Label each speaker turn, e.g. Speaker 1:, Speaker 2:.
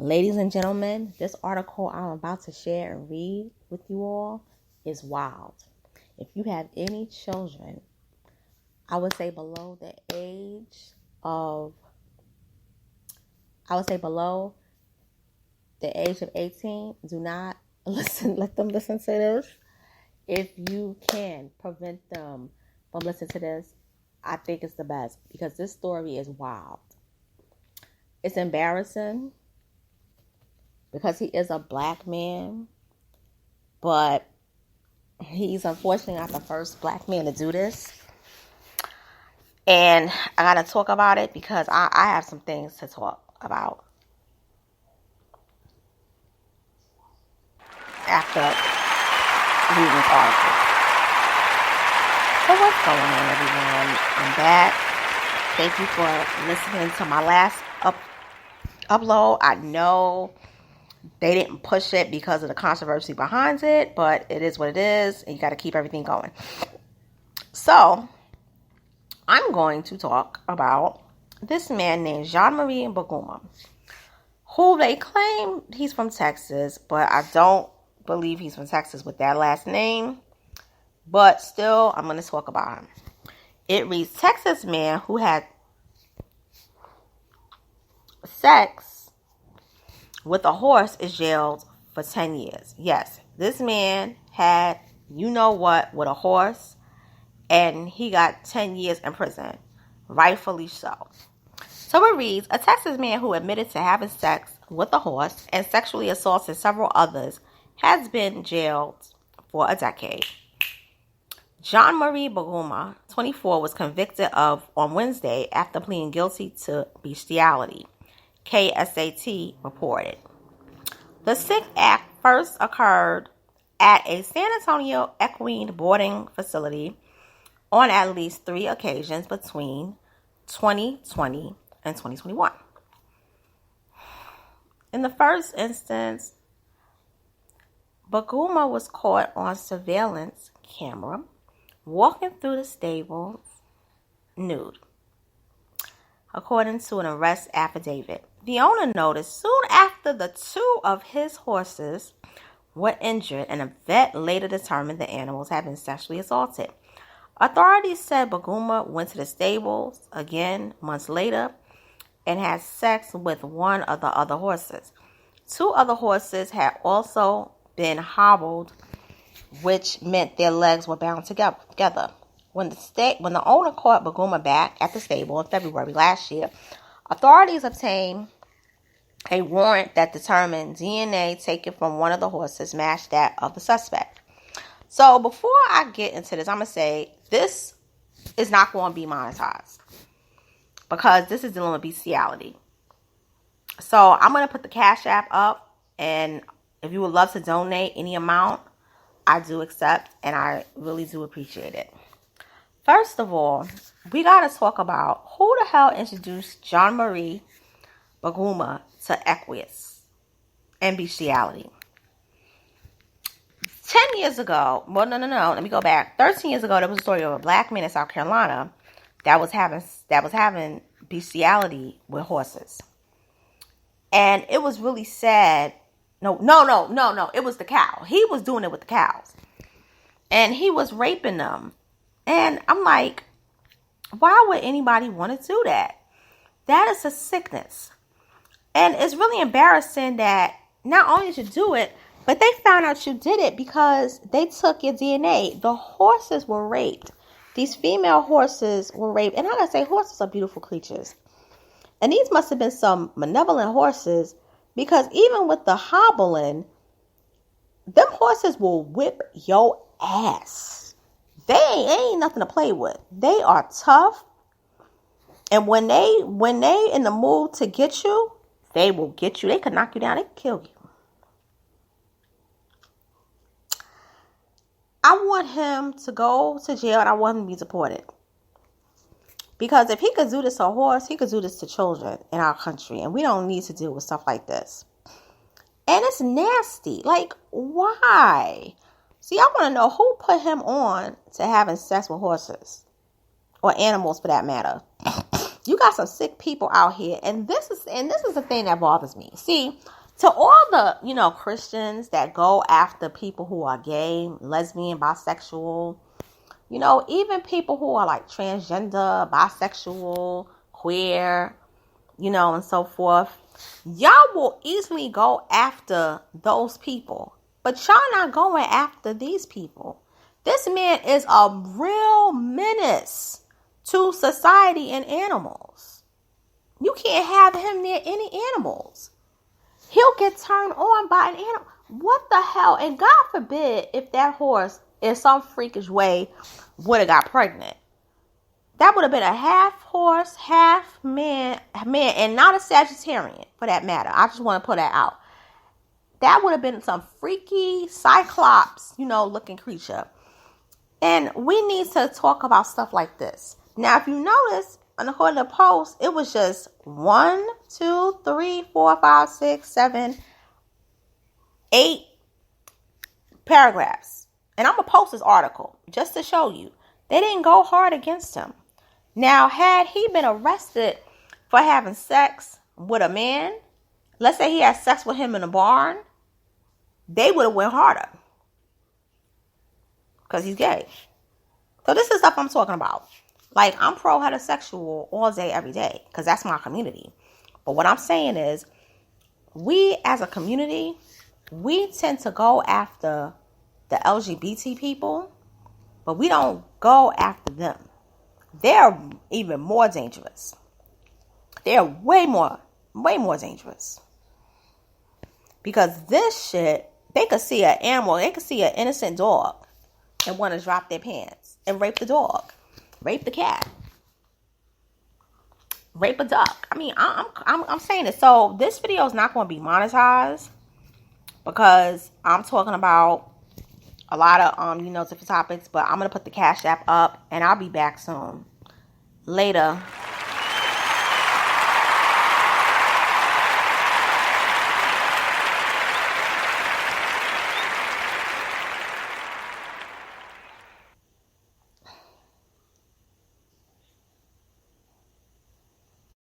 Speaker 1: Ladies and gentlemen, this article I'm about to share and read with you all is wild. If you have any children, I would say below the age of 18, do not let them listen to this. If you can prevent them from listening to this, I think it's the best because this story is wild. It's embarrassing because he is a black man, but he's unfortunately not the first black man to do this. And I got to talk about it because I have some things to talk about after reading this article. So what's going on, everyone? I'm back. Thank you for listening to my last upload. I know they didn't push it because of the controversy behind it, but it is what it is, and you got to keep everything going. So I'm going to talk about this man named Jean-Marie Bugoma, who they claim he's from Texas, but I don't believe he's from Texas with that last name. But still, I'm going to talk about him. It reads, Texas man who had sex with a horse is jailed for 10 years. Yes, this man had with a horse, and he got 10 years in prison. Rightfully so. So it reads, a Texas man who admitted to having sex with a horse and sexually assaulted several others has been jailed for a decade. Jean-Marie Bugoma, 24, was convicted on Wednesday after pleading guilty to bestiality, KSAT reported. The sick act first occurred at a San Antonio equine boarding facility on at least 3 occasions between 2020 and 2021. In the first instance, Bugoma was caught on surveillance camera walking through the stables nude, according to an arrest affidavit. The owner noticed soon after the 2 of his horses were injured, and a vet later determined the animals had been sexually assaulted. Authorities said Bugoma went to the stables again months later and had sex with one of the other horses. 2 other horses had also been hobbled, which meant their legs were bound together. When the owner caught Bugoma back at the stable in February last year, authorities obtained a warrant that determined DNA taken from one of the horses matched that of the suspect. So before I get into this, I'm going to say this is not going to be monetized because this is dealing with bestiality. So I'm going to put the Cash App up, and if you would love to donate any amount, I do accept, and I really do appreciate it. First of all, we got to talk about who the hell introduced Jean-Marie Bugoma to equus and bestiality. 10 years ago, let me go back. 13 years ago, there was a story of a black man in South Carolina that was having bestiality with horses. And it was really sad. No. It was the cow. He was doing it with the cows. And he was raping them. And I'm like, why would anybody want to do that? That is a sickness. And it's really embarrassing that not only did you do it, but they found out you did it because they took your DNA. The horses were raped. These female horses were raped. And I gotta say, horses are beautiful creatures. And these must have been some malevolent horses, because even with the hobbling, them horses will whip your ass. They ain't nothing to play with. They are tough. And when they in the mood to get you, they will get you. They could knock you down. They could kill you. I want him to go to jail, and I want him to be deported. Because if he could do this to a horse, he could do this to children in our country. And we don't need to deal with stuff like this. And it's nasty. Like, why? See, I want to know who put him on to having sex with horses. Or animals, for that matter. You got some sick people out here, and this is the thing that bothers me. See, to all the Christians that go after people who are gay, lesbian, bisexual, even people who are like transgender, bisexual, queer, and so forth, y'all will easily go after those people, but y'all not going after these people. This man is a real menace to society and animals. You can't have him near any animals. He'll get turned on by an animal. What the hell? And God forbid if that horse in some freakish way would have got pregnant. That would have been a half horse, half man, and not a Sagittarian for that matter. I just want to put that out. That would have been some freaky cyclops, looking creature. And we need to talk about stuff like this. Now, if you notice, according to the post, it was just 1, 2, 3, 4, 5, 6, 7, 8 paragraphs. And I'm going to post this article just to show you. They didn't go hard against him. Now, had he been arrested for having sex with a man, let's say he had sex with him in a barn, they would have went harder. Because he's gay. So this is stuff I'm talking about. Like, I'm pro-heterosexual all day, every day. Because that's my community. But what I'm saying is, we as a community, we tend to go after the LGBT people. But we don't go after them. They're even more dangerous. They're way more dangerous. Because this shit, they could see an animal, they could see an innocent dog and want to drop their pants and rape the dog, rape the cat, rape a duck. I mean, I'm saying it. So this video is not going to be monetized because I'm talking about a lot of different topics. But I'm gonna put the Cash App up, and I'll be back soon. Later.